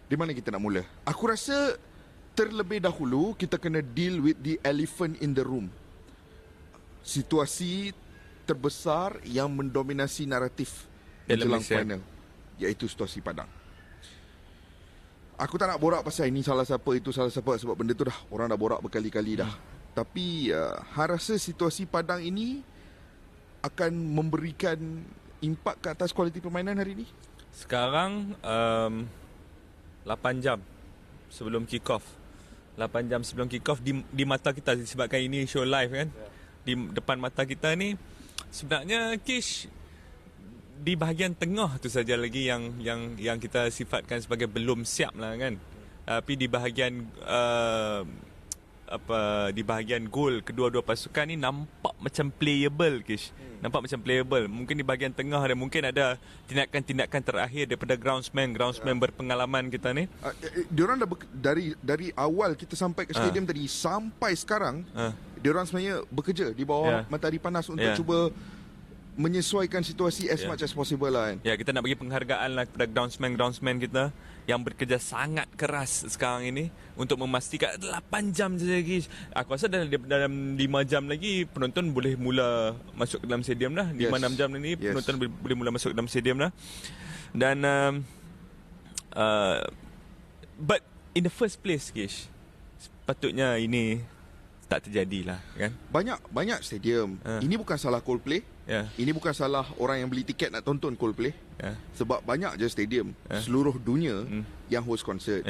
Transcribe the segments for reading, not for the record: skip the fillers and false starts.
Di mana kita nak mula? Aku rasa terlebih dahulu kita kena deal with the elephant in the room. Situasi terbesar yang mendominasi naratif menjelang final, iaitu situasi Padang. Aku tak nak borak pasal ini salah siapa, itu salah siapa, sebab benda tu dah orang dah borak berkali-kali dah. Tapi Han rasa situasi Padang ini akan memberikan impak ke atas kualiti permainan hari ini. Sekarang 8 jam sebelum kick off. 8 jam sebelum kick off di mata kita, disebabkan ini show live kan. Di depan mata kita ni sebenarnya Kish di bahagian tengah tu saja lagi yang kita sifatkan sebagai belum siap lah kan. Tapi di bahagian di bahagian gol kedua-dua pasukan ni nampak macam playable, Kish. Nampak macam playable. Mungkin di bahagian tengah ada mungkin ada tindakan-tindakan terakhir daripada groundsman berpengalaman kita ni. Diorang dah dari awal kita sampai ke stadium tadi sampai sekarang, diorang sebenarnya bekerja di bawah matahari panas untuk cuba menyesuaikan situasi as much as possible lah kan. Ya, kita nak bagi penghargaan lah kepada groundsman kita yang bekerja sangat keras sekarang ini untuk memastikan 8 jam saja lagi. Aku rasa dalam 5 jam lagi penonton boleh mula masuk ke dalam stadium dah. 5-6 jam ni penonton boleh mula masuk ke dalam stadium dah. Dan but in the first place, Kish, sepatutnya ini tak terjadilah kan. Banyak stadium. Ini bukan salah Coldplay. Ini bukan salah orang yang beli tiket nak tonton Coldplay. Sebab banyak je stadium seluruh dunia yang host konsert.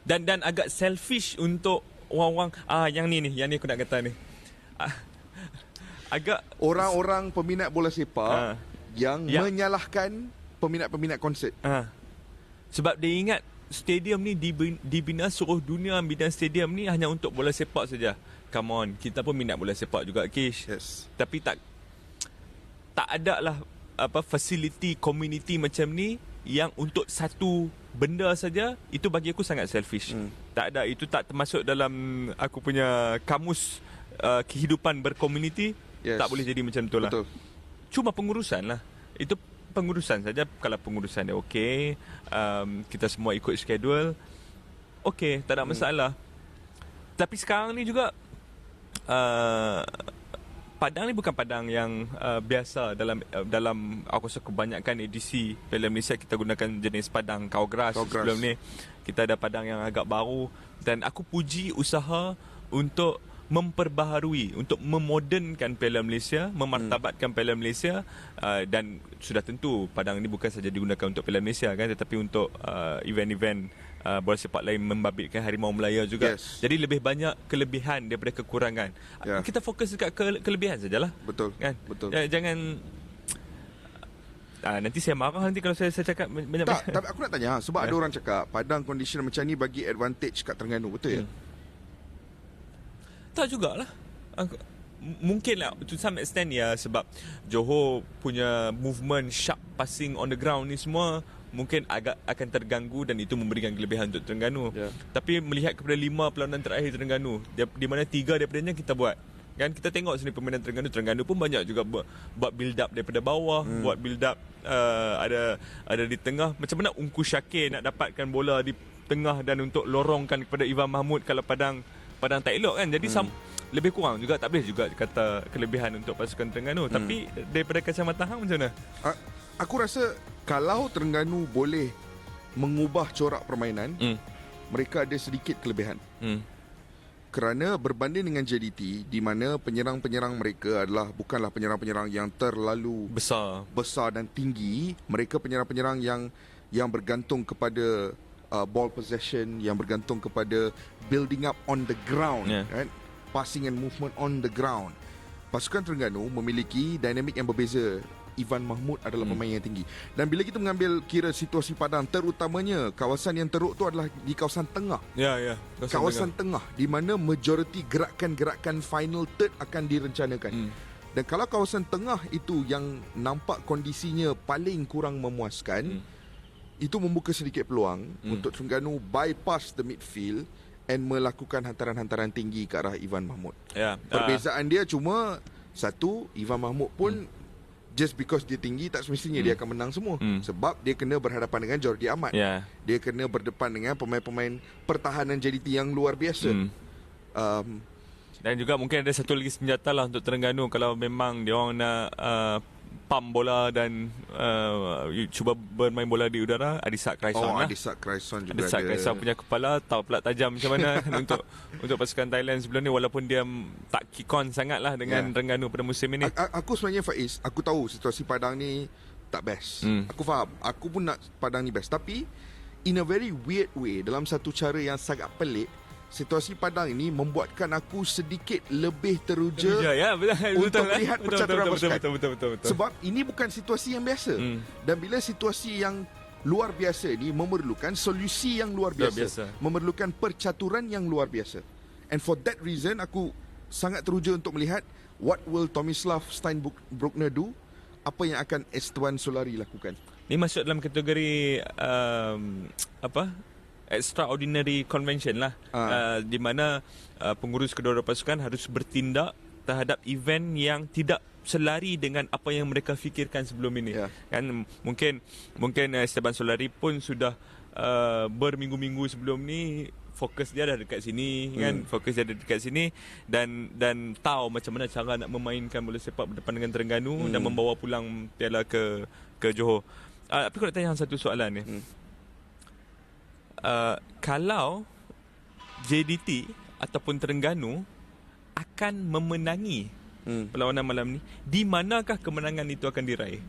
Dan agak selfish untuk orang-orang yang ni aku nak kata ni. Agak orang-orang peminat bola sepak yang menyalahkan peminat-peminat konsert. Sebab dia ingat stadium ni dibina, seluruh dunia bina stadium ni hanya untuk bola sepak saja. Come on, kita pun minat bola sepak juga, Kish. Tapi tak ada lah facility community macam ni yang untuk satu benda saja. Itu bagi aku sangat selfish. Tak ada, itu tak termasuk dalam aku punya kamus kehidupan berkomuniti. Tak boleh jadi macam tu lah. Betul. Cuma pengurusan lah. Itu pengurusan saja. Kalau pengurusan dia okey, kita semua ikut schedule, okey, tak ada masalah. Tapi sekarang ni juga Padang ni bukan Padang yang biasa dalam aku rasa kebanyakan edisi Piala Malaysia kita gunakan jenis Padang Kawgras. Sebelum ni kita ada Padang yang agak baru, dan aku puji usaha untuk memperbaharui, untuk memodernkan Piala Malaysia, memartabatkan Piala Malaysia, dan sudah tentu Padang ini bukan saja digunakan untuk Piala Malaysia kan, tetapi untuk event-event bola sepak lain, membabitkan Harimau Melaya juga. Jadi lebih banyak kelebihan daripada kekurangan. Kita fokus dekat kelebihan sajalah. Betul kan? Betul. Jangan nanti saya marah nanti kalau saya cakap banyak. Tapi aku nak tanya, sebab ada orang cakap Padang condition macam ni bagi advantage kat Terengganu, betul ya? Tak jugalah. Mungkin lah to some extent ya, sebab Johor punya movement sharp passing on the ground ni semua mungkin agak akan terganggu, dan itu memberikan kelebihan untuk Terengganu. Tapi melihat kepada 5 perlawanan terakhir Terengganu, di mana 3 daripadanya kita buat kan, kita tengok sini permainan Terengganu pun banyak juga buat build up daripada bawah, buat build up ada di tengah. Macam mana Ungku Syakir nak dapatkan bola di tengah dan untuk lorongkan kepada Ivan Mahmud kalau Padang tak elok kan. Jadi lebih kurang juga, tak boleh juga kata kelebihan untuk pasukan Terengganu. Tapi daripada kacamata hang macam mana? Aku rasa kalau Terengganu boleh mengubah corak permainan, mereka ada sedikit kelebihan. Kerana berbanding dengan JDT, di mana penyerang-penyerang mereka bukanlah penyerang-penyerang yang terlalu besar dan tinggi. Mereka penyerang-penyerang yang bergantung kepada ball possession, yang bergantung kepada building up on the ground, right? Passing and movement on the ground. Pasukan Terengganu memiliki dinamik yang berbeza. Ivan Mahmud adalah pemain yang tinggi. Dan bila kita mengambil kira situasi Padang, terutamanya kawasan yang teruk tu adalah di kawasan tengah. Kawasan tengah di mana majoriti gerakan-gerakan final third akan direncanakan. Dan kalau kawasan tengah itu yang nampak kondisinya paling kurang memuaskan, itu membuka sedikit peluang untuk Terengganu bypass the midfield and melakukan hantaran-hantaran tinggi ke arah Ivan Mahmud. Perbezaan dia cuma satu, Ivan Mahmud pun just because dia tinggi tak semestinya dia akan menang semua. Sebab dia kena berhadapan dengan Jordi Amat. Dia kena berdepan dengan pemain-pemain pertahanan JDT yang luar biasa. Dan juga mungkin ada satu lagi senjata lah untuk Terengganu kalau memang dia orang nak pump bola dan cuba bermain bola di udara. Adisak Kraison lah. Adisak Kraison juga Adisak Kraison punya kepala tahu pula tajam macam mana untuk pasukan Thailand sebelum ni, walaupun dia tak kick on sangat lah dengan Terengganu pada musim ini. Aku sebenarnya Faiz, aku tahu situasi Padang ni tak best. Aku faham. Aku pun nak Padang ni best. Tapi in a very weird way, dalam satu cara yang sangat pelik, situasi Padang ini membuatkan aku sedikit lebih teruja untuk melihat percaturan pasukan. Betul. Sebab ini bukan situasi yang biasa. Dan bila situasi yang luar biasa ni memerlukan solusi yang luar biasa. Memerlukan percaturan yang luar biasa. And for that reason, aku sangat teruja untuk melihat what will Tomislav Steinbruckner do, apa yang akan Esteban Solari lakukan. Ini masuk dalam kategori extraordinary convention lah, di mana pengurus kedua-dua pasukan harus bertindak terhadap event yang tidak selari dengan apa yang mereka fikirkan sebelum ini. Kan mungkin Esteban Solari pun sudah berminggu-minggu sebelum ni fokus dia dah dekat sini, kan, fokus dia ada dekat sini dan tahu macam mana cara nak memainkan bola sepak berdepan dengan Terengganu dan membawa pulang piala ke Johor. Tapi aku nak tanya satu soalan ni. Kalau JDT ataupun Terengganu akan memenangi perlawanan malam ni, di manakah kemenangan itu akan diraih?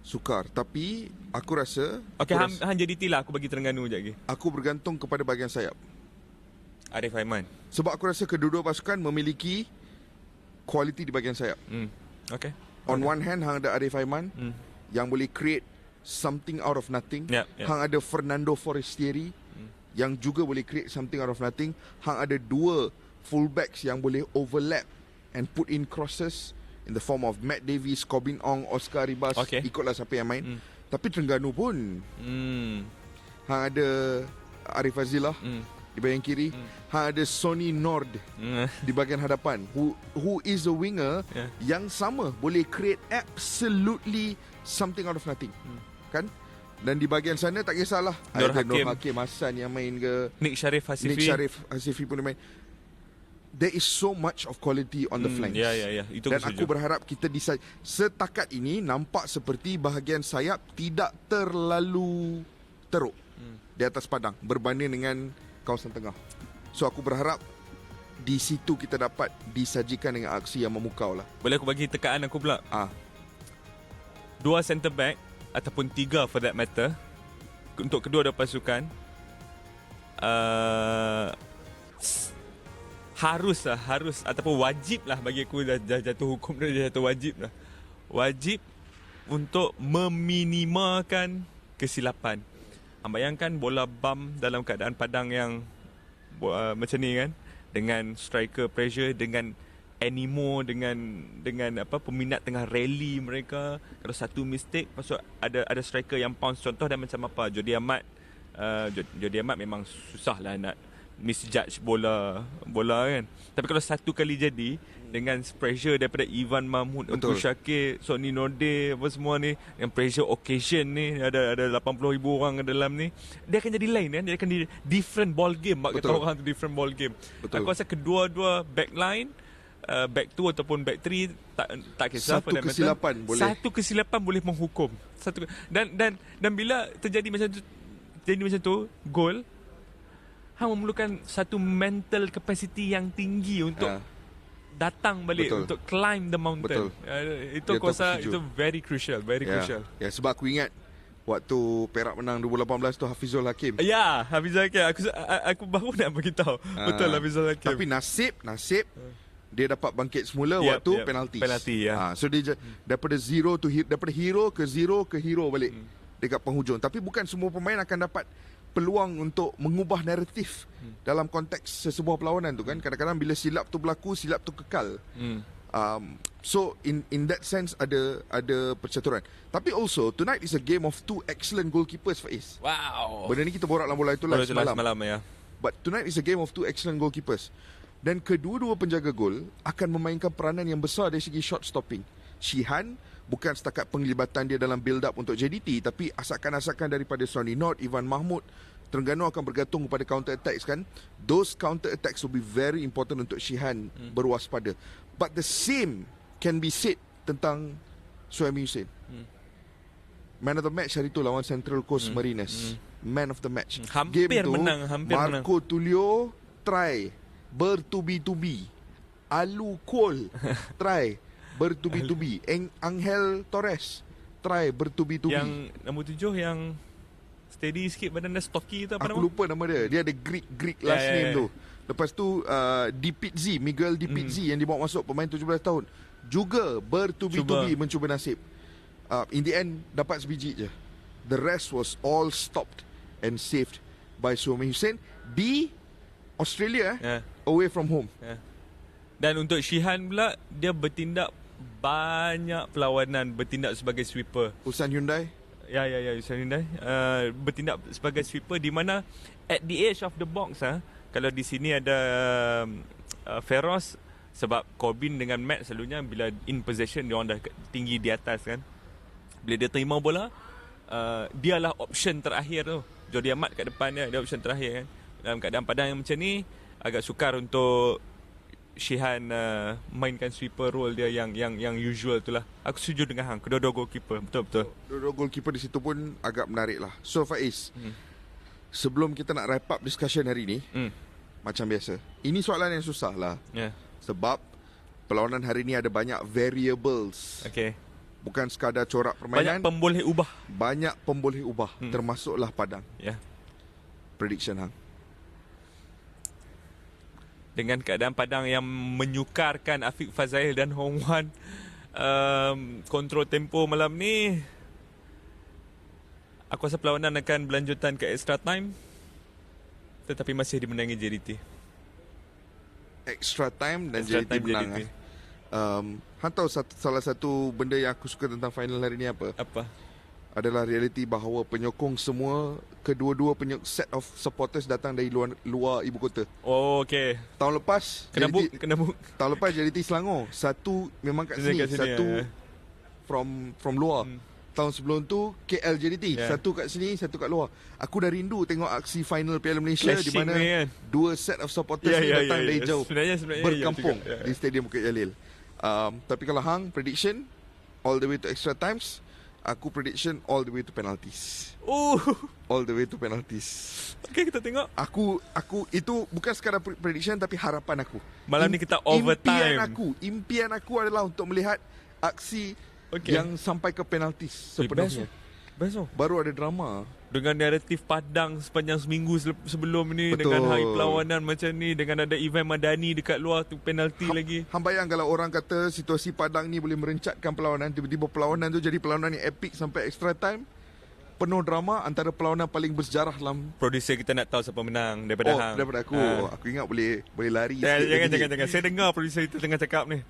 Sukar. Tapi aku rasa Han JDT lah, aku bagi Terengganu sekejap lagi. Aku bergantung kepada bahagian sayap Arif Aiman. Sebab aku rasa kedua-dua pasukan memiliki kualiti di bahagian sayap. On one hand, hang ada Arif Aiman yang boleh create something out of nothing. Hang ada Fernando Forestieri yang juga boleh create something out of nothing. Hang ada dua fullbacks yang boleh overlap and put in crosses in the form of Matt Davies, Corbin Ong, Oscar Ribas. Ikutlah siapa yang main. Tapi Terengganu pun hang ada Arif Azilah di bahagian kiri. Hang ada Sonny Nord di bahagian hadapan, who is a winger yang sama boleh create absolutely something out of nothing. Kan? Dan di bahagian sana tak kisahlah Nur Hakim Hassan yang main ke, Nick Sharif Hasifi pun main. There is so much of quality on the flanks. Itu dan aku berharap kita setakat ini nampak seperti bahagian sayap tidak terlalu teruk di atas padang berbanding dengan kawasan tengah. So aku berharap di situ kita dapat disajikan dengan aksi yang memukau lah. Boleh aku bagi tekaan aku pula? 2 centre back ataupun 3 for that matter untuk kedua-dua pasukan harus ataupun wajib lah, bagi aku dah jatuh hukum dah jatuh wajib untuk meminimalkan kesilapan. Bayangkan bola bam dalam keadaan padang yang macam ni kan, dengan striker pressure, dengan animo, dengan peminat tengah rally mereka. Kalau satu mistake, pasal ada striker yang pounce. Contoh dan macam apa, Jordi Amat memang susah lah nak misjudge bola kan. Tapi kalau satu kali jadi dengan pressure daripada Ivan Mahmud, Uncle Syakir, Sonny Norde, apa semua ni, yang pressure occasion ni, ada 80,000 orang dalam ni, dia akan jadi lain kan. Dia akan jadi different ball game. Mak kata orang tu different ball game. Aku rasa kedua-dua backline, back 2 ataupun back 3 tak kisah. Satu kesilapan boleh menghukum. Dan bila terjadi macam tu, gol, hang memerlukan satu mental capacity yang tinggi untuk datang balik, untuk climb the mountain. Itu aku rasa itu very crucial. Sebab aku ingat waktu Perak menang 2018 tu Hafizul Hakim. Hafizul Hakim. Aku baru nak beritahu. Betul Hafizul Hakim. Tapi nasib dia dapat bangkit semula waktu penalti. So dia daripada hero ke hero balik dekat penghujung. Tapi bukan semua pemain akan dapat peluang untuk mengubah naratif dalam konteks sesebuah perlawanan tu kan. Kadang-kadang bila silap tu berlaku, silap tu kekal. So in that sense ada percaturan. Tapi also tonight is a game of 2 excellent goalkeepers, Faiz. Wow. Benda ni kita borak dalam bola itulah semalam. Ya. But tonight is a game of 2 excellent goalkeepers. Dan kedua-dua penjaga gol akan memainkan peranan yang besar dari segi shot stopping. Shihan bukan setakat penglibatan dia dalam build up untuk JDT, tapi asakan-asakan daripada Sonny Nod, Ivan Mahmud, Terengganu akan bergantung kepada counter attacks kan. Those counter attacks will be very important untuk Shihan berwaspada. But the same can be said tentang Suhaimi Hussein. Man of the match hari tu lawan Central Coast Mariners. Man of the match. Hampir Game tu, menang, hampir Marco Tulio try bertubi-tubi. Alu Cole try bertubi-tubi. Angel Torres try bertubi-tubi. Yang nombor 7 yang steady sikit badan dah stocky tu apa Aku nama? lupa nama dia. Dia ada Greek last name tu. Lepas tu Dipizzi, Miguel Dipizzi yang dibawa masuk, pemain 17 tahun, juga bertubi-tubi mencuba nasib. In the end dapat sebiji je. The rest was all stopped and saved by Suhaimi Hussein di Australia away from home. Dan untuk Shihan pula, dia bertindak banyak perlawanan, bertindak sebagai sweeper. Ulsan Hyundai. Ya, Ulsan Hyundai bertindak sebagai sweeper, di mana at the edge of the box, kalau di sini ada Feroz, sebab Corbin dengan Matt selalunya bila in possession dia orang dah tinggi di atas kan. Bila dia terima bola, dialah option terakhir tu. Jordi Amat kat depan dia option terakhir kan. Dalam keadaan padang yang macam ni, agak sukar untuk Shihan mainkan sweeper role dia yang usual tu lah. Aku setuju dengan hang, kedua-dua goalkeeper. Betul. Kedua-dua goalkeeper di situ pun agak menarik lah. So Faiz, sebelum kita nak wrap up discussion hari ni, macam biasa, ini soalan yang susah lah. Sebab perlawanan hari ni ada banyak variables. Bukan sekadar corak permainan, banyak pemboleh ubah. Termasuklah padang. Prediction hang. Dengan keadaan padang yang menyukarkan Afiq Fazail dan Hong Wan, kontrol tempo malam ni, aku rasa perlawanan akan berlanjutan ke extra time, tetapi masih dimenangi JDT. Extra time dan JDT menang. Hang tahu salah satu benda yang aku suka tentang final hari ni apa? Adalah realiti bahawa penyokong semua, kedua-dua set of supporters datang dari luar ibu kota. Tahun lepas kena book. Tahun lepas JDT Selangor, satu memang kat sini, satu from luar. Tahun sebelum tu KL JDT, satu kat sini, satu kat luar. Aku dah rindu tengok aksi final Piala Malaysia di mana dua set of supporters ni datang dari jauh, berkampung di Stadium Bukit Jalil. Tapi kalau hang prediction all the way to extra times, aku prediction all the way to penalties. All the way to penalties. Okay, kita tengok. Aku itu bukan sekadar prediction, tapi harapan aku. Malam ni kita overtime. Impian aku adalah untuk melihat aksi yang sampai ke penalties sepenuhnya. Best. Baru ada drama. Dengan naratif padang sepanjang seminggu sebelum ni. Betul. Dengan high perlawanan macam ni, dengan ada Ivan Madani dekat luar tu, penalti lagi. Hang bayang kalau orang kata situasi padang ni boleh merencatkan perlawanan, tiba-tiba perlawanan tu jadi perlawanan yang epic sampai extra time, penuh drama, antara perlawanan paling bersejarah dalam. Producer kita nak tahu siapa menang daripada hang. Daripada aku. Aku ingat boleh lari sikit. Jangan. Saya dengar producer kita tengah cakap ni.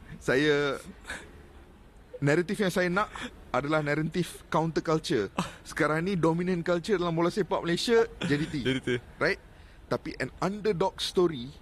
Naratif yang saya nak adalah naratif counter culture. Sekarang ni dominant culture dalam bola sepak Malaysia JDT. Right? Tapi an underdog story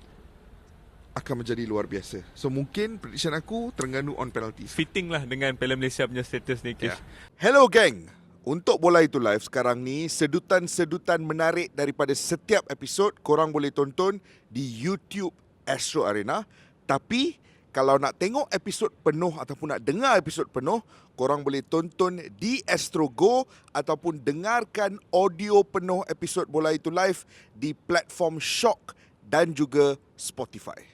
akan menjadi luar biasa. So mungkin prediction aku Terengganu on penalties. Fitting lah dengan Piala Malaysia punya status ni, Kish. Hello gang. Untuk Bola Itu Live sekarang ni, sedutan-sedutan menarik daripada setiap episod korang boleh tonton di YouTube Astro Arena. Tapi kalau nak tengok episod penuh ataupun nak dengar episod penuh, korang boleh tonton di Astro Go ataupun dengarkan audio penuh episod Bola Itu Live di platform Shock dan juga Spotify.